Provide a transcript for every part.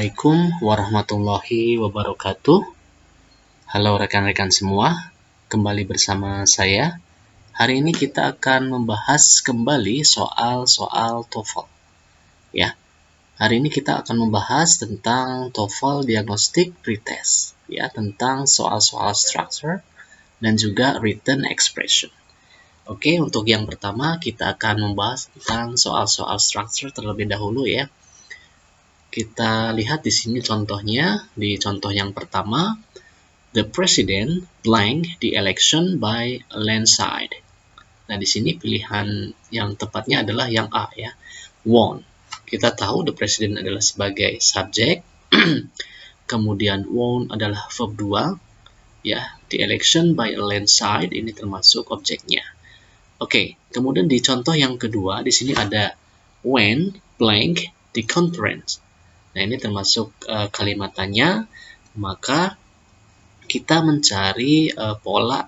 Assalamualaikum warahmatullahi wabarakatuh. Halo rekan-rekan semua, kembali bersama saya. Hari ini kita akan membahas kembali soal-soal TOEFL. Ya, hari ini kita akan membahas tentang TOEFL Diagnostic Pretest, ya, tentang soal-soal structure dan juga written expression. Oke, untuk yang pertama kita akan membahas tentang soal-soal structure terlebih dahulu ya. Kita lihat di sini contohnya, di contoh yang pertama, the president blank the election by a landslide. Nah, di sini pilihan yang tepatnya adalah yang A ya, won. Kita tahu the president adalah sebagai subjek, kemudian won adalah verb 2, ya, the election by a landslide ini termasuk objeknya. Oke, kemudian di contoh yang kedua, di sini ada when blank the conference. Nah, ini termasuk kalimatannya, maka kita mencari pola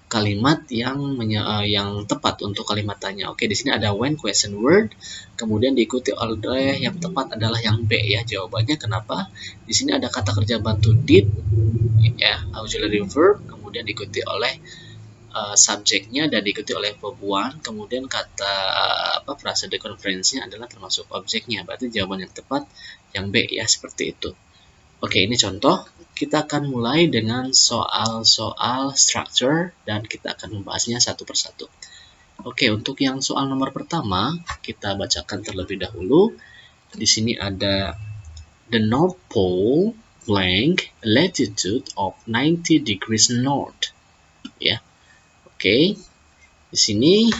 kalimat yang tepat untuk kalimatannya. Oke, di sini ada when question word, kemudian diikuti oleh yang tepat adalah yang B ya. Jawabannya kenapa? Di sini ada kata kerja bantu did ya, auxiliary verb, kemudian diikuti oleh subjeknya dan diikuti oleh verb one, kemudian kata frase the conference-nya adalah termasuk objeknya. Berarti jawaban yang tepat yang B ya, seperti itu. Oke, ini contoh. Kita akan mulai dengan soal-soal structure dan kita akan membahasnya satu persatu. Oke, untuk yang soal nomor pertama, kita bacakan terlebih dahulu. Di sini ada the North Pole blank latitude of 90 degrees north. Ya. Oke. Di sini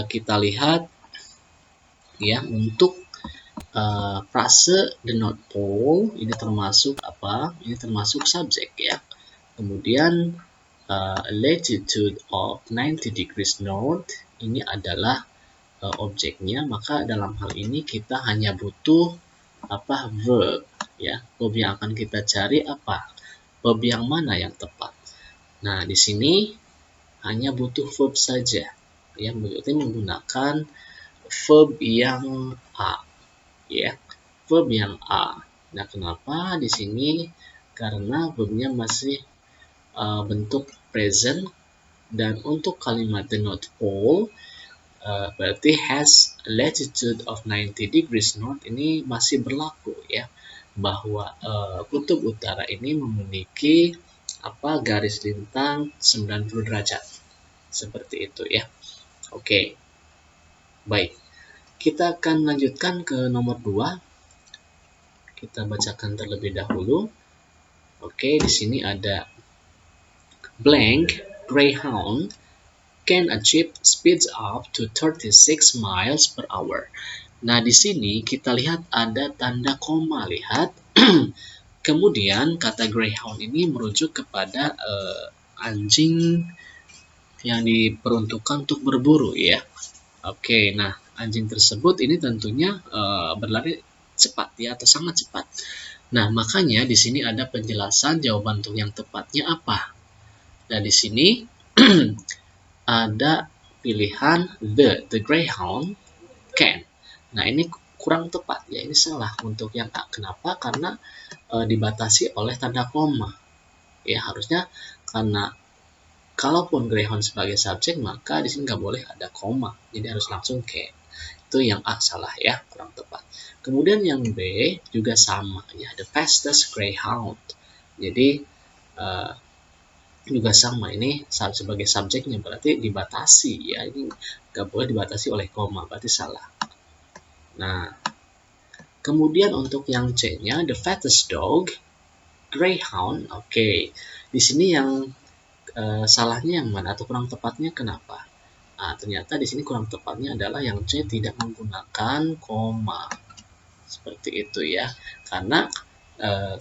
kita lihat ya, untuk frase the North Pole ini termasuk apa? Ini termasuk subjek ya. Kemudian latitude of 90 degrees north ini adalah objeknya, maka dalam hal ini kita hanya butuh verb ya. Verb yang akan kita cari apa? Verb yang mana yang tepat? Nah, di sini hanya butuh verb saja ya, berarti menggunakan verb yang A ya, verb yang A. Nah, kenapa di sini? Karena verbnya masih bentuk present, dan untuk kalimat the North Pole berarti has latitude of 90 degrees north ini masih berlaku ya, bahwa kutub utara ini memiliki garis lintang 90 derajat. Seperti itu ya. Oke. Baik. Kita akan lanjutkan ke nomor 2. Kita bacakan terlebih dahulu. Oke, di sini ada blank Greyhound can achieve speeds up to 36 miles per hour. Nah, di sini kita lihat ada tanda koma, lihat. Kemudian kata Greyhound ini merujuk kepada anjing yang diperuntukkan untuk berburu ya. Oke, nah anjing tersebut ini tentunya berlari cepat ya, atau sangat cepat. Nah, makanya di sini ada penjelasan jawaban untuk yang tepatnya apa. Nah, di sini ada pilihan the Greyhound can. Nah, ini kurang tepat ya, ini salah untuk yang A. Kenapa? Karena dibatasi oleh tanda koma. Ya, harusnya karena kalaupun Greyhound sebagai subjek, maka di sini nggak boleh ada koma. Jadi harus langsung can. Itu yang A salah ya, kurang tepat. Kemudian yang B juga sama ya, the fastest Greyhound. Jadi juga sama, ini sebagai subjeknya berarti dibatasi ya, ini nggak boleh dibatasi oleh koma, berarti salah. Nah, kemudian untuk yang C-nya the fattest dog Greyhound. Oke. Di sini yang salahnya yang mana atau kurang tepatnya kenapa? Nah, ternyata di sini kurang tepatnya adalah yang C, tidak menggunakan koma. Seperti itu ya. Karena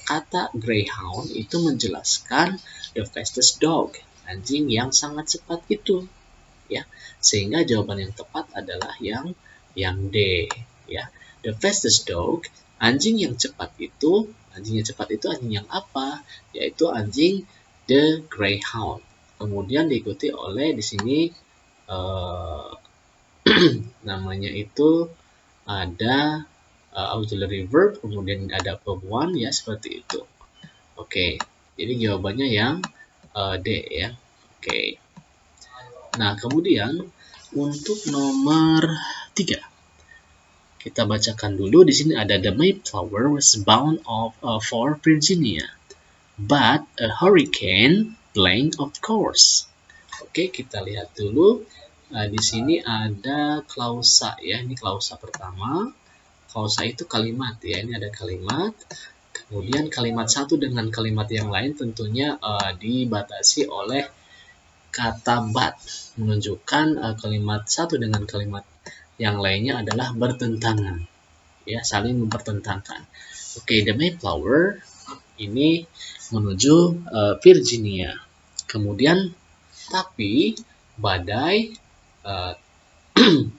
kata Greyhound itu menjelaskan the fastest dog, anjing yang sangat cepat itu ya. Sehingga jawaban yang tepat adalah yang D ya. The fastest dog, anjing yang cepat itu, anjing yang apa? Yaitu anjing the Greyhound. Kemudian diikuti oleh di sini namanya itu ada auxiliary verb, kemudian ada verb one ya, seperti itu. Oke, jadi jawabannya yang D ya. Oke. Nah, kemudian untuk nomor 3 kita bacakan dulu. Di sini ada the Mayflower was bound for Virginia, but a hurricane blamed of course. Oke, kita lihat dulu. Di sini ada klausa ya. Ini klausa pertama. Klausa itu kalimat ya. Ini ada kalimat. Kemudian kalimat satu dengan kalimat yang lain tentunya dibatasi oleh kata but, menunjukkan kalimat satu dengan kalimat yang lainnya adalah bertentangan, ya, saling mempertentangkan. Oke, the Mayflower ini menuju Virginia. Kemudian tapi badai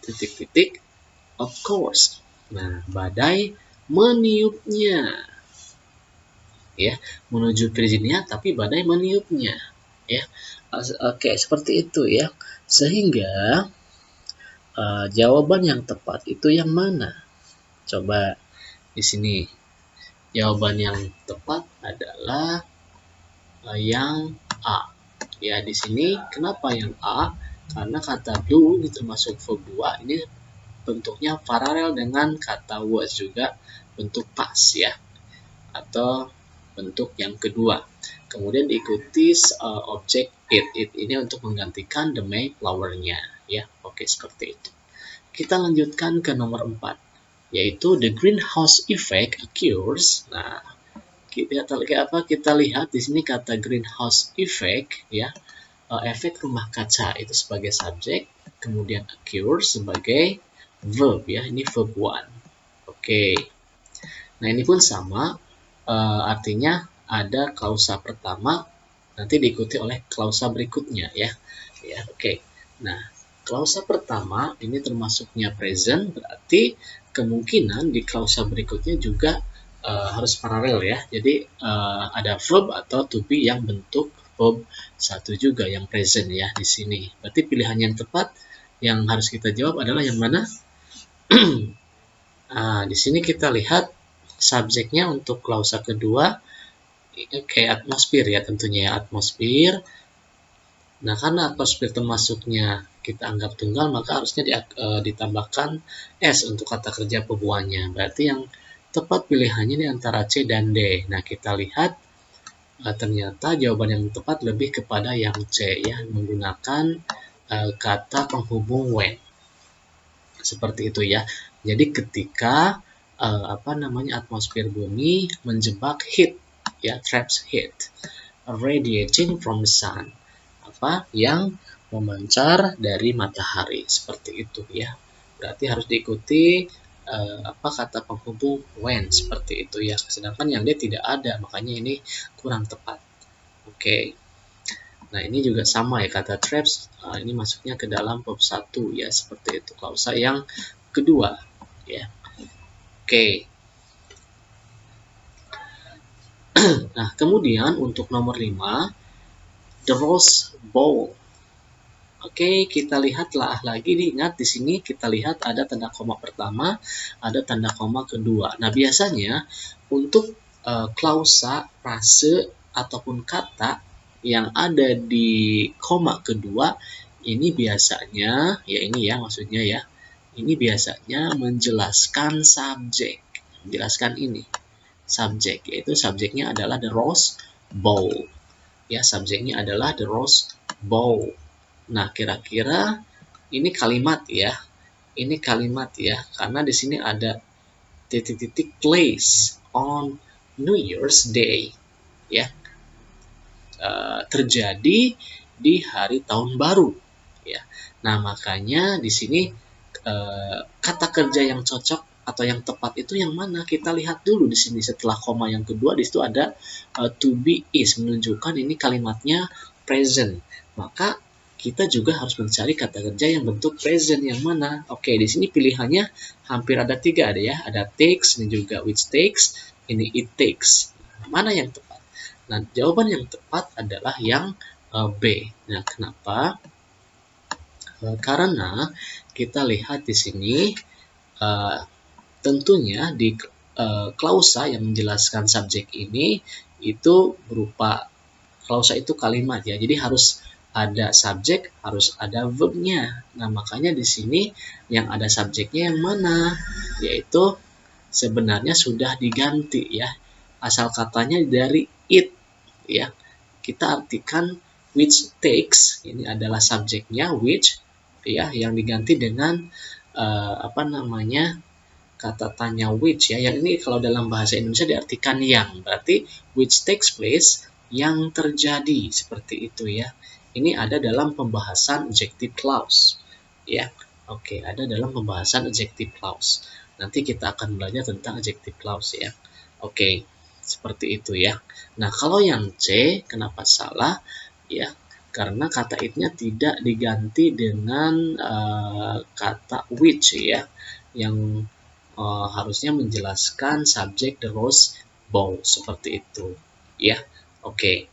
titik-titik of course. Nah, badai meniupnya ya, menuju Virginia tapi badai meniupnya ya. Oke, seperti itu ya. Sehingga jawaban yang tepat itu yang mana? Coba di sini. Jawaban yang tepat adalah yang A. Ya, di sini kenapa yang A? Karena kata do ini termasuk verb 2, ini bentuknya paralel dengan kata was juga bentuk past ya, atau bentuk yang kedua. Kemudian diikuti objek it ini untuk menggantikan the Mayflower-nya ya. Oke, seperti itu. Kita lanjutkan ke nomor 4, yaitu the greenhouse effect occurs. Nah, kita lihat di sini kata greenhouse effect ya. Efek rumah kaca itu sebagai subjek, kemudian occurs sebagai verb ya. Ini verb 1. Oke. Nah, ini pun sama, artinya ada klausa pertama nanti diikuti oleh klausa berikutnya ya. Ya, oke. Nah, klausa pertama ini termasuknya present, berarti kemungkinan di klausa berikutnya juga harus paralel ya. Jadi ada verb atau to be yang bentuk verb 1 juga yang present ya di sini. Berarti pilihan yang tepat yang harus kita jawab adalah yang mana? Nah, di sini kita lihat subjeknya untuk klausa kedua kayak atmosfer ya, tentunya ya, atmosfer. Nah, karena atmosfer termasuknya kita anggap tunggal, maka harusnya ditambahkan S untuk kata kerja pembuahannya. Berarti yang tepat pilihannya ini antara C dan D. Nah, kita lihat ternyata jawaban yang tepat lebih kepada yang C ya, menggunakan kata penghubung when. Seperti itu ya. Jadi ketika atmosfer bumi menjebak heat ya, traps heat radiating from the sun, yang memancar dari matahari, seperti itu ya. Berarti harus diikuti kata penghubung when, seperti itu ya. Sedangkan yang D tidak ada, makanya ini kurang tepat. Oke. Nah, ini juga sama ya, kata traps ini masuknya ke dalam verb 1 ya, seperti itu. Klausa yang kedua ya. Oke. Nah, kemudian untuk nomor 5, the Rose Bowl. Oke, kita lihatlah lagi, diingat di sini kita lihat ada tanda koma pertama, ada tanda koma kedua. Nah, biasanya untuk klausa, frase ataupun kata yang ada di koma kedua ini biasanya ya, ini ya maksudnya ya. Ini biasanya menjelaskan subjek. Menjelaskan ini. Subjek, yaitu subjeknya adalah the Rose Bowl. Ya, subjeknya adalah the Rose Bowl. Nah, kira-kira ini kalimat ya. Ini kalimat ya, karena di sini ada titik-titik place on New Year's Day ya. Terjadi di hari tahun baru ya. Nah, makanya di sini kata kerja yang cocok atau yang tepat itu yang mana? Kita lihat dulu di sini setelah koma yang kedua, di situ ada to be is, menunjukkan ini kalimatnya present. Maka kita juga harus mencari kata kerja yang bentuk present yang mana. Oke, di sini pilihannya hampir ada 3 ada ya. Ada takes, ini juga which takes, ini it takes. Mana yang tepat? Nah, jawaban yang tepat adalah yang B. Nah, kenapa? Karena kita lihat di sini tentunya di klausa yang menjelaskan subjek ini itu berupa klausa itu kalimat ya. Jadi harus ada subjek, harus ada verbnya. Nah, makanya di sini yang ada subjeknya yang mana? Yaitu sebenarnya sudah diganti ya. Asal katanya dari it ya. Kita artikan which takes, ini adalah subjeknya which ya, yang diganti dengan apa namanya, kata tanya which ya. Yang ini kalau dalam bahasa Indonesia diartikan yang, berarti which takes place, yang terjadi, seperti itu ya. Ini ada dalam pembahasan adjective clause ya. Oke, ada dalam pembahasan adjective clause. Nanti kita akan belajar tentang adjective clause ya. Oke, seperti itu ya. Nah, kalau yang C kenapa salah ya? Karena kata it-nya tidak diganti dengan kata which ya, yang harusnya menjelaskan subjek the rose bowl, seperti itu ya. Oke,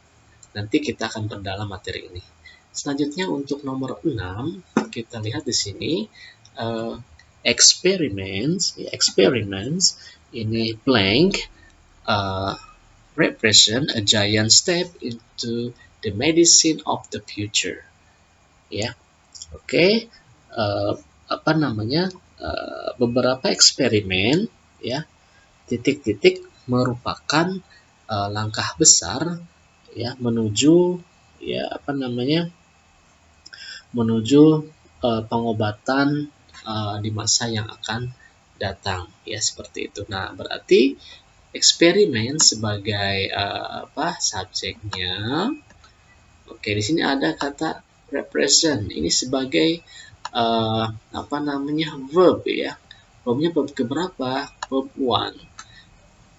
nanti kita akan perdalam materi ini. Selanjutnya untuk nomor 6, kita lihat di sini experiments ini blank represent a giant step into the medicine of the future ya. Oke, apa namanya, beberapa eksperimen ya, titik-titik merupakan langkah besar ya menuju ya apa namanya, menuju pengobatan di masa yang akan datang ya, seperti itu. Nah, berarti eksperimen sebagai apa subjeknya. Oke, di sini ada kata represent. Ini sebagai apa namanya, verb ya. Verbnya verb keberapa? Verb one.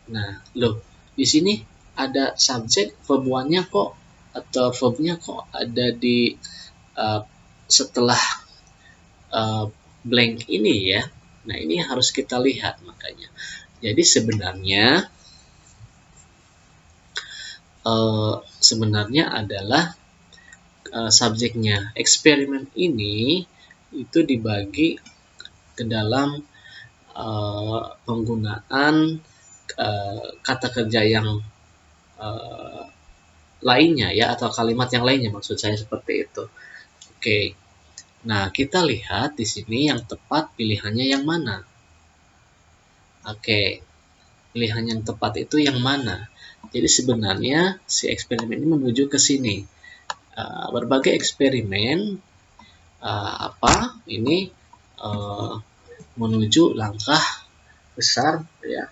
Nah, loh, di sini ada subjek verb one-nya kok, atau verbnya kok ada di setelah blank ini ya. Nah, ini harus kita lihat makanya. Jadi sebenarnya adalah subjeknya. Eksperimen ini itu dibagi ke dalam penggunaan kata kerja yang lainnya ya, atau kalimat yang lainnya, maksud saya seperti itu. Oke. Nah, kita lihat di sini yang tepat pilihannya yang mana. Oke. Pilihan yang tepat itu yang mana? Jadi sebenarnya si eksperimen ini menuju ke sini. Berbagai eksperimen ini menuju langkah besar ya,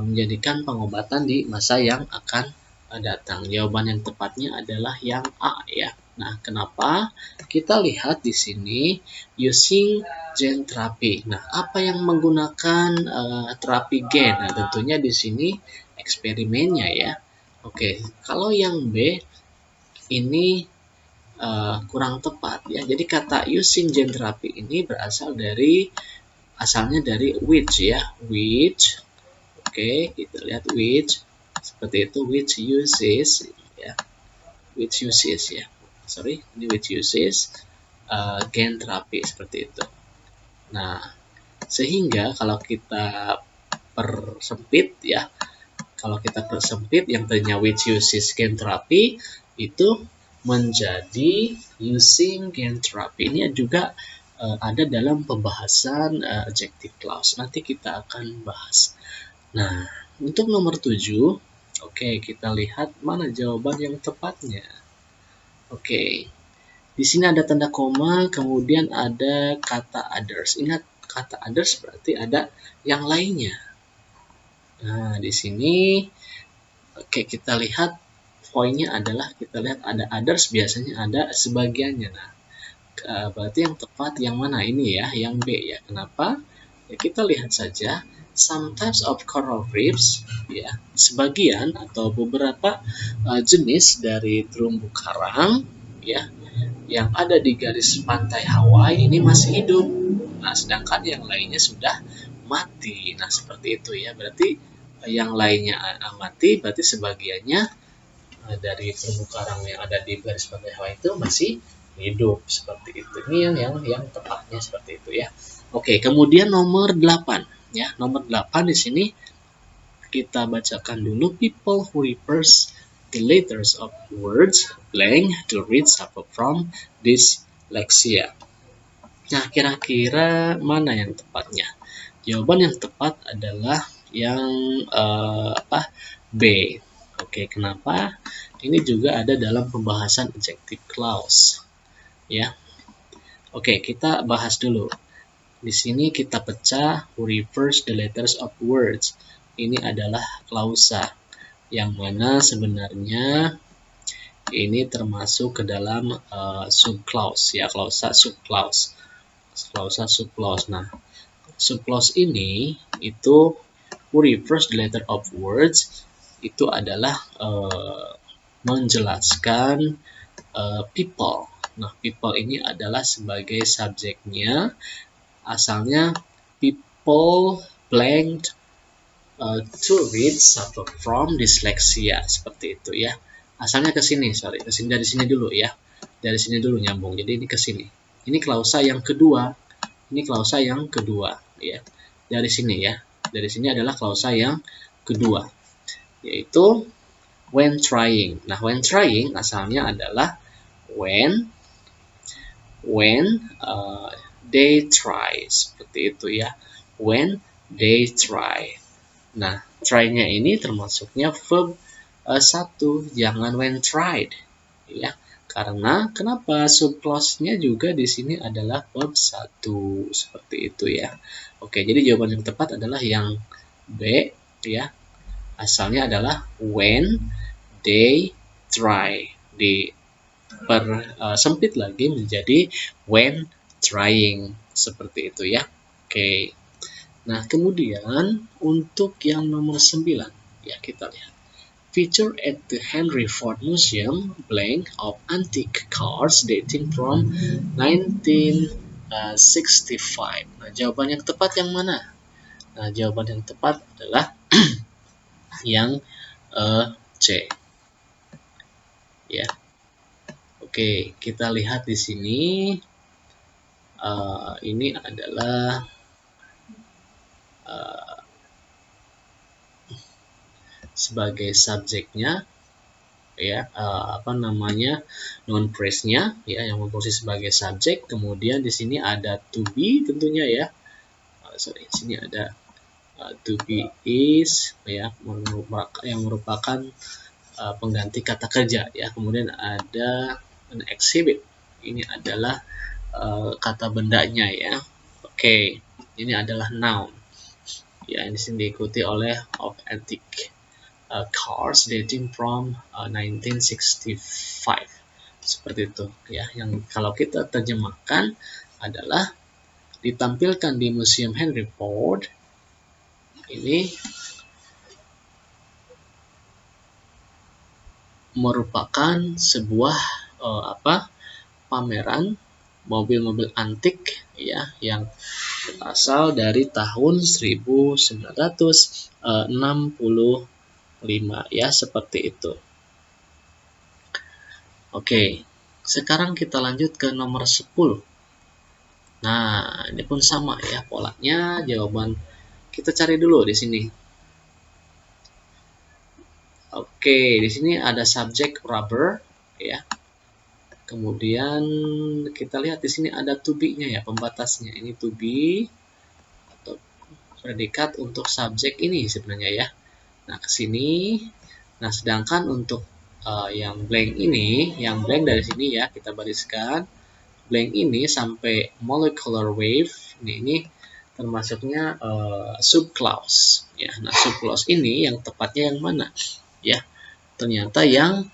menjadikan pengobatan di masa yang akan datang. Jawaban yang tepatnya adalah yang A ya. Nah, kenapa? Kita lihat di sini using gene therapy. Nah, apa yang menggunakan terapi gen? Nah, tentunya di sini eksperimennya ya. Oke, kalau yang B ini kurang tepat ya. Jadi kata using gene therapy ini asalnya dari which ya, which. Oke, kita lihat which seperti itu, which uses ya, which uses ya. Sorry, ini which uses gene therapy, seperti itu. Nah, sehingga kalau kita persempit ya, yang tadinya which uses gene therapy itu menjadi using gene therapy. Ini juga ada dalam pembahasan adjective clause. Nanti kita akan bahas. Nah, untuk nomor 7, oke, kita lihat mana jawaban yang tepatnya. Oke, di sini ada tanda koma, kemudian ada kata others. Ingat, kata others berarti ada yang lainnya. Nah, di sini, oke, kita lihat poinnya adalah kita lihat ada others, biasanya ada sebagiannya. Nah, berarti yang tepat yang mana ini ya, yang B ya. Kenapa? Ya, kita lihat saja. Some types of coral reefs ya, sebagian atau beberapa jenis dari terumbu karang ya yang ada di garis pantai Hawaii ini masih hidup. Nah, sedangkan yang lainnya sudah mati. Nah, seperti itu ya. Berarti yang lainnya mati, berarti sebagiannya dari terumbu karang yang ada di garis pantai Hawaii itu masih hidup, seperti itu. Ini yang tepatnya seperti itu ya. Oke, kemudian nomor 8. Ya, nomor 8 di sini kita bacakan dulu. People who reverse the letters of words blank to read suffer from dyslexia. Nah, kira-kira mana yang tepatnya? Jawaban yang tepat adalah yang B. Oke, kenapa? Ini juga ada dalam pembahasan adjective clause. Ya. Oke, kita bahas dulu. Di sini kita pecah who refers the letters of words. Ini adalah klausa yang mana sebenarnya ini termasuk ke dalam subclause ya, klausa subclause. Klausa subclause. Nah, subclause ini itu who refers the letter of words itu adalah menjelaskan people. Nah, people ini adalah sebagai subjeknya, asalnya people blank to read suffer from dyslexia, seperti itu ya. Asalnya ke sini, dari sini dulu ya. Dari sini dulu nyambung. Jadi ini ke sini. Ini klausa yang kedua. Ini klausa yang kedua ya. Dari sini ya. Dari sini adalah klausa yang kedua, yaitu when trying. Nah, when trying asalnya adalah when they try, seperti itu ya. When they try. Nah, try-nya ini termasuknya verb 1, jangan when tried ya. Karena kenapa? Subclause-nya juga di sini adalah verb 1, seperti itu ya. Oke, jadi jawaban yang tepat adalah yang B ya. Asalnya adalah when they try. Sempit lagi menjadi when trying, seperti itu ya. Oke. Nah, kemudian untuk yang nomor 9 ya, kita lihat. Feature at the Henry Ford Museum blank of antique cars dating from 1965. Nah, jawaban yang tepat yang mana? Nah, jawaban yang tepat adalah yang C. Ya. Oke, kita lihat di sini. Ini adalah sebagai subjeknya ya, noun phrase-nya ya, yang berfungsi sebagai subjek. Kemudian di sini ada to be tentunya ya. Di sini ada to be is ya, yang merupakan pengganti kata kerja ya. Kemudian ada an exhibit. Ini adalah kata bendanya ya. Oke, ini adalah noun. Ya, ini diikuti oleh of antique cars dating from 1965. Seperti itu ya. Yang kalau kita terjemahkan adalah ditampilkan di Museum Henry Ford. Ini merupakan sebuah pameran mobil-mobil antik ya, yang berasal dari tahun 1965 ya, seperti itu. Oke, sekarang kita lanjut ke nomor 10. Nah, ini pun sama ya polanya. Jawaban kita cari dulu di sini. Oke, di sini ada subjek rubber ya. Kemudian kita lihat di sini ada to be-nya ya, pembatasnya. Ini to be atau predikat untuk subjek ini sebenarnya ya. Nah, ke sini. Nah, sedangkan untuk yang blank ini, yang blank dari sini ya, kita bariskan. Blank ini sampai molecular wave, ini termasuknya subclause ya. Nah, subclause ini yang tepatnya yang mana ya? Ternyata yang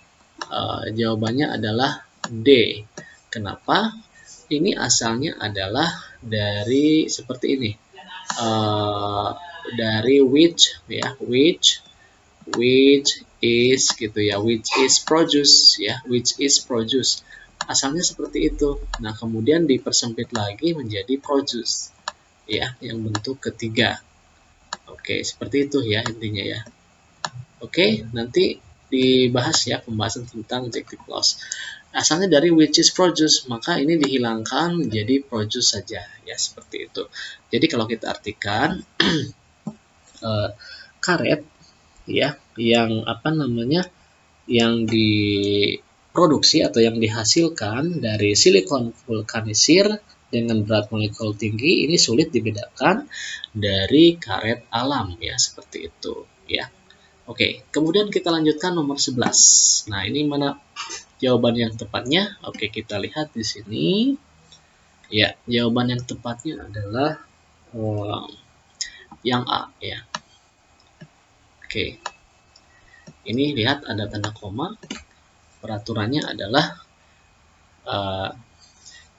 jawabannya adalah D. Kenapa? Ini asalnya adalah dari seperti ini, dari which ya, which is gitu ya, which is produce ya, which is produce. Asalnya seperti itu. Nah, kemudian dipersempit lagi menjadi produce ya, yang bentuk ketiga. Oke, seperti itu ya intinya ya. Oke, nanti dibahas ya, pembahasan tentang adjective clause. Asalnya dari which is produce, maka ini dihilangkan menjadi produce saja ya, seperti itu. Jadi kalau kita artikan karet ya, yang apa namanya, yang diproduksi atau yang dihasilkan dari silikon vulkanisir dengan berat molekul tinggi, ini sulit dibedakan dari karet alam ya, seperti itu ya. Oke, kemudian kita lanjutkan nomor 11. Nah, ini mana jawaban yang tepatnya? Oke, kita lihat di sini. Ya, jawaban yang tepatnya adalah yang A ya. Oke. Ini lihat ada tanda koma. Peraturannya adalah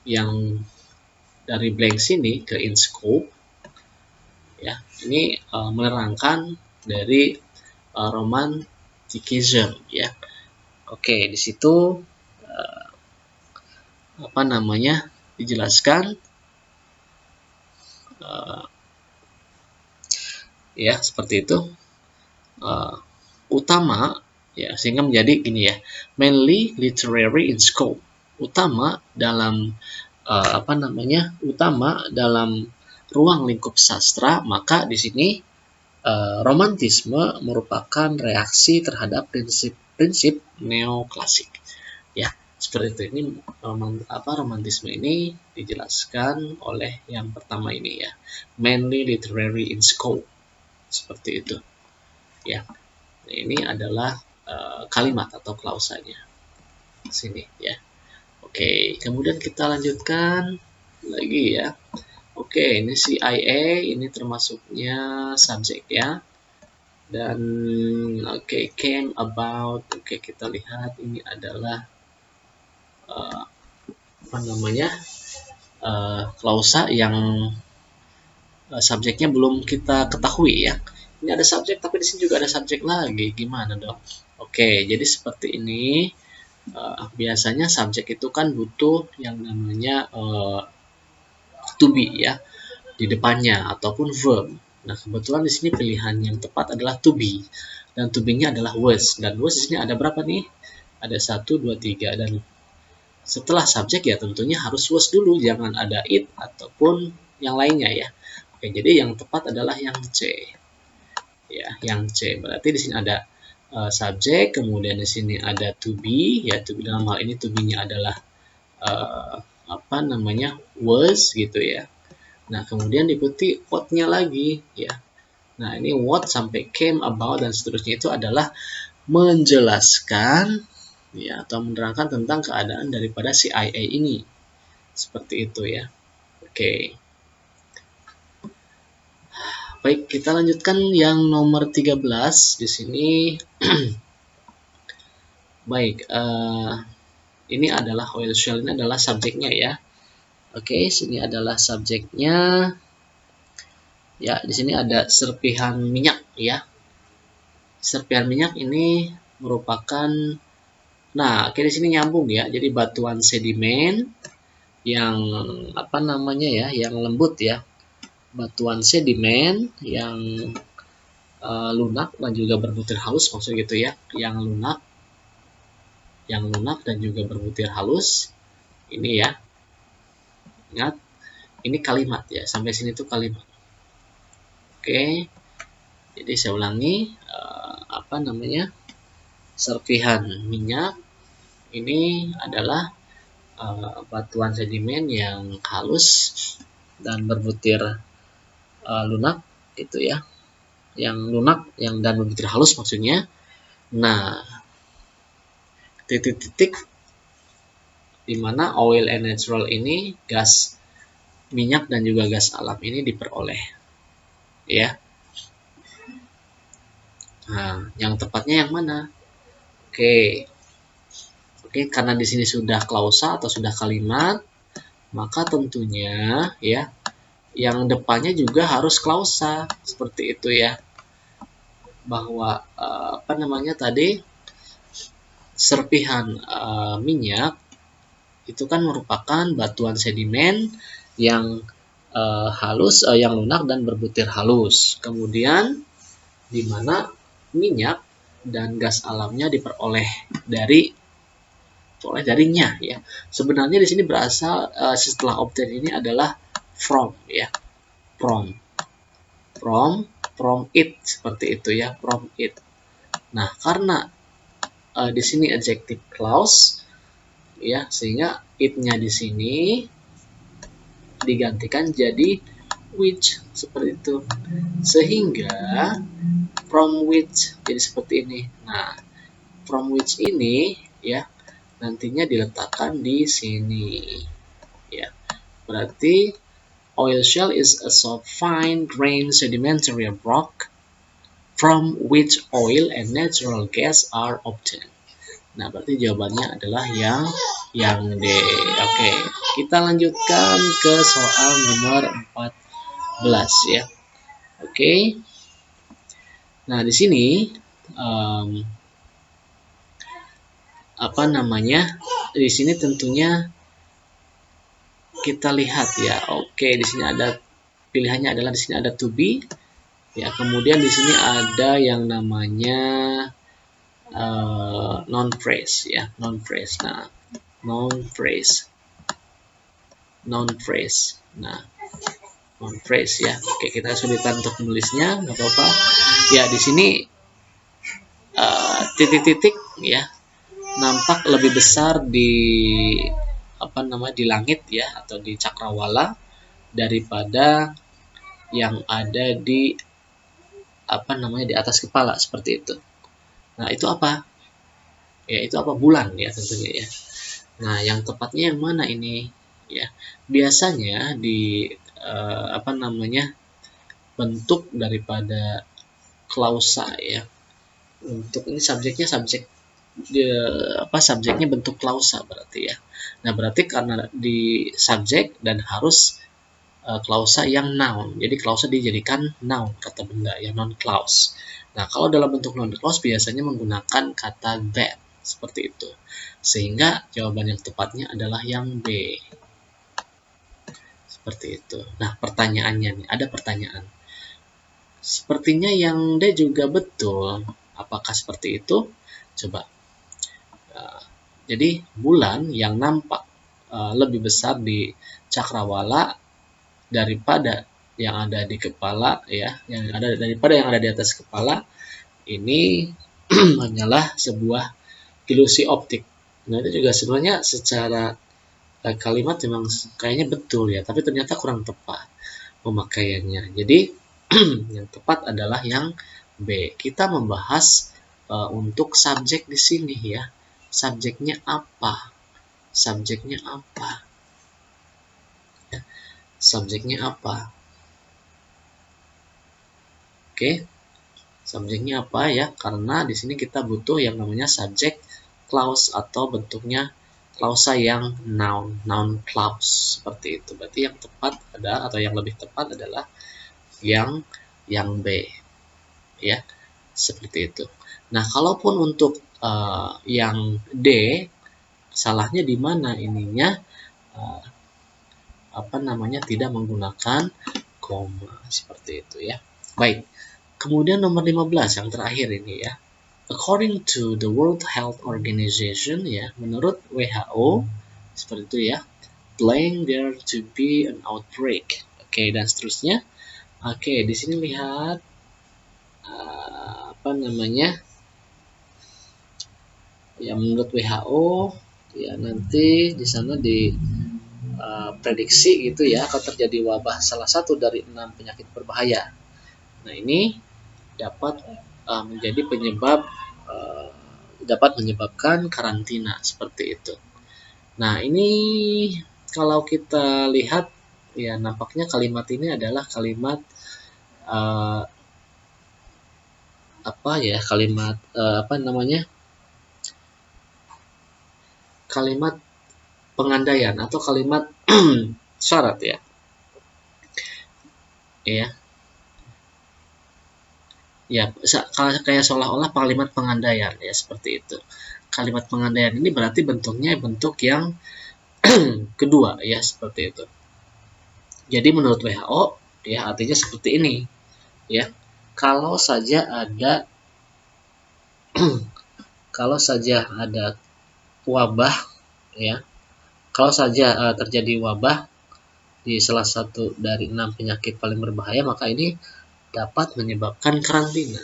yang dari blank sini ke in scope ya. Ini menerangkan dari romanticism ya. Oke, di situ apa namanya, dijelaskan ya, seperti itu, utama ya, sehingga menjadi gini ya, mainly literary in scope, utama dalam apa namanya, utama dalam ruang lingkup sastra. Maka di sini romantisme merupakan reaksi terhadap prinsip-prinsip neoklasik ya, seperti itu. Ini romantisme ini dijelaskan oleh yang pertama ini ya, mainly literary in scope, seperti itu ya. Ini adalah kalimat atau klausanya sini ya. Oke, kemudian kita lanjutkan lagi ya. Oke, ini CIA, ini termasuknya subjek ya. Dan oke, came about. Oke, kita lihat ini adalah apa namanya, klausa yang subjeknya belum kita ketahui ya. Ini ada subjek, tapi di sini juga ada subjek lagi. Gimana dong? Oke, jadi seperti ini. Biasanya subjek itu kan butuh yang namanya to be ya di depannya ataupun verb. Nah, kebetulan di sini pilihan yang tepat adalah to be, dan to be-nya adalah was. Dan was di sini ada berapa nih? Ada 1, 2, 3, dan setelah subjek ya tentunya harus was dulu, jangan ada it ataupun yang lainnya ya. Oke, jadi yang tepat adalah yang C. Ya, yang C. Berarti di sini ada subjek, kemudian di sini ada to be, ya to be, dalam hal ini to be-nya adalah apa namanya, was gitu ya. Nah, kemudian diikuti what-nya lagi ya. Nah, ini what sampai came about dan seterusnya itu adalah menjelaskan ya, atau menerangkan tentang keadaan daripada si IA ini. Seperti itu ya. Oke. Baik, kita lanjutkan yang nomor 13 di sini. Baik, ini adalah oil shell, ini adalah subjeknya ya. Oke, sini adalah subjeknya. Ya, di sini ada serpihan minyak ya. Serpihan minyak ini merupakan, nah, oke, di sini nyambung ya. Jadi batuan sedimen yang apa namanya ya, yang lembut ya. Batuan sedimen yang lunak dan juga berbutir halus, maksud gitu ya, yang lunak dan juga berbutir halus. Ini ya, ingat, ini kalimat ya, sampai sini tuh kalimat. Oke, jadi saya ulangi, apa namanya, serpihan minyak ini adalah batuan sedimen yang halus dan berbutir lunak gitu ya, yang lunak yang dan berbutir halus maksudnya. Nah, titik-titik di mana oil and natural ini, gas minyak dan juga gas alam ini diperoleh ya. Nah, yang tepatnya yang mana? Oke, karena di sini sudah klausa atau sudah kalimat, maka tentunya ya yang depannya juga harus klausa, seperti itu ya. Bahwa apa namanya tadi, serpihan minyak itu kan merupakan batuan sedimen yang halus, yang lunak dan berbutir halus. Kemudian di mana minyak dan gas alamnya diperoleh darinya ya. Sebenarnya di sini berasal setelah obtain ini adalah from ya. From it seperti itu ya, from it. Nah, karena di sini adjective clause ya, sehingga it-nya di sini digantikan jadi which seperti itu. Sehingga from which jadi seperti ini. Nah, from which ini ya nantinya diletakkan di sini ya. Berarti oil shale is a soft fine grained sedimentary rock from which oil and natural gas are obtained. Nah, berarti jawabannya adalah yang D. Oke, kita lanjutkan ke soal nomor 14 ya. Oke. Nah, di sini apa namanya? Di sini tentunya kita lihat ya. Oke, di sini ada pilihannya adalah di sini ada to be. Ya, kemudian di sini ada yang namanya non phrase ya, non phrase. Nah, non phrase. Nah, non phrase ya. Oke, kita kesulitan untuk menulisnya, nggak apa-apa. Ya, di sini titik-titik ya nampak lebih besar di di langit ya atau di cakrawala daripada yang ada di di atas kepala seperti itu. Nah, itu apa? Ya, itu apa? Bulan ya tentunya ya. Nah, yang tepatnya yang mana ini? Ya, biasanya di bentuk daripada klausa ya. Untuk ini subjeknya bentuk klausa berarti ya. Nah, berarti karena di subjek dan harus klausa yang noun. Jadi klausa dijadikan noun, kata benda ya, non clause. Nah, kalau dalam bentuk non clause biasanya menggunakan kata that seperti itu. Sehingga jawaban yang tepatnya adalah yang B. Seperti itu. Nah, pertanyaannya nih, ada pertanyaan. Sepertinya yang D juga betul. Apakah seperti itu? Coba. Jadi bulan yang nampak lebih besar di cakrawala daripada yang ada di kepala ya, daripada yang ada di atas kepala ini hanyalah sebuah ilusi optik. Nah, itu juga sebenarnya secara kalimat memang kayaknya betul ya, tapi ternyata kurang tepat pemakaiannya. Jadi yang tepat adalah yang B. Kita membahas untuk subjek di sini ya. Subjeknya apa? Subjeknya apa? Ya, subjeknya apa? Oke. Subjeknya apa ya? Karena di sini kita butuh yang namanya subject clause atau bentuknya klausa yang noun clause seperti itu. Berarti yang tepat atau yang lebih tepat adalah yang B ya, seperti itu. Nah, kalaupun untuk yang D, salahnya di mana ininya tidak menggunakan koma seperti itu ya. Baik. Kemudian nomor 15 yang terakhir ini ya. According to the World Health Organization ya, menurut WHO seperti itu ya, playing there to be an outbreak. Oke, dan seterusnya. Oke, di sini lihat ya, menurut WHO ya, nanti di sana prediksi gitu ya akan terjadi wabah salah satu dari 6 penyakit berbahaya. Nah, ini dapat menjadi penyebab dapat menyebabkan karantina seperti itu. Nah, ini kalau kita lihat ya, nampaknya kalimat ini adalah kalimat kalimat pengandaian atau kalimat syarat ya. Ya, kayak seolah-olah kalimat pengandaian ya, seperti itu. Kalimat pengandaian ini berarti bentuknya bentuk yang kedua ya, seperti itu. Jadi menurut WHO ya artinya seperti ini ya. Kalau saja ada Kalau saja ada wabah, ya, kalau saja terjadi wabah di salah satu dari 6 penyakit paling berbahaya, maka ini dapat menyebabkan karantina.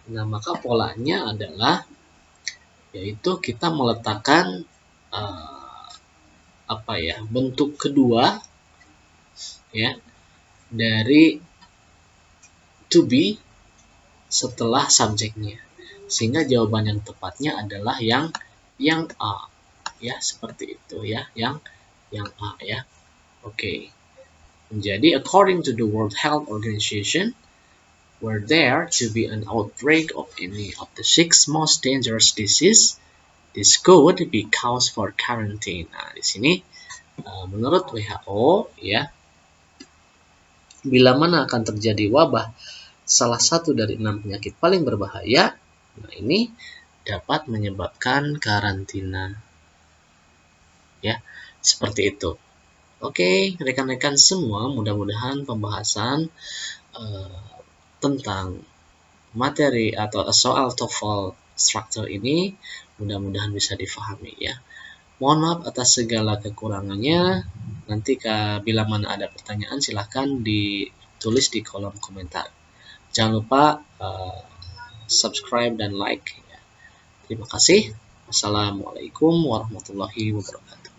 Nah, maka polanya adalah yaitu kita meletakkan bentuk kedua, ya, dari to be setelah subjeknya, sehingga jawaban yang tepatnya adalah yang A, ya, seperti itu, ya, yang A, ya. Oke. Jadi according to the World Health Organization, were there to be an outbreak of any of the 6 most dangerous disease, this could be cause for quarantine. Nah, di sini menurut WHO, ya, bila mana akan terjadi wabah salah satu dari 6 penyakit paling berbahaya, nah ini dapat menyebabkan karantina. Ya, seperti itu. Oke, rekan-rekan semua, mudah-mudahan pembahasan tentang materi atau soal TOEFL structure ini mudah-mudahan bisa difahami, ya. Mohon maaf atas segala kekurangannya. Nanti bila mana ada pertanyaan silahkan ditulis di kolom komentar. Jangan lupa subscribe dan like, ya. Terima kasih. Wassalamualaikum warahmatullahi wabarakatuh.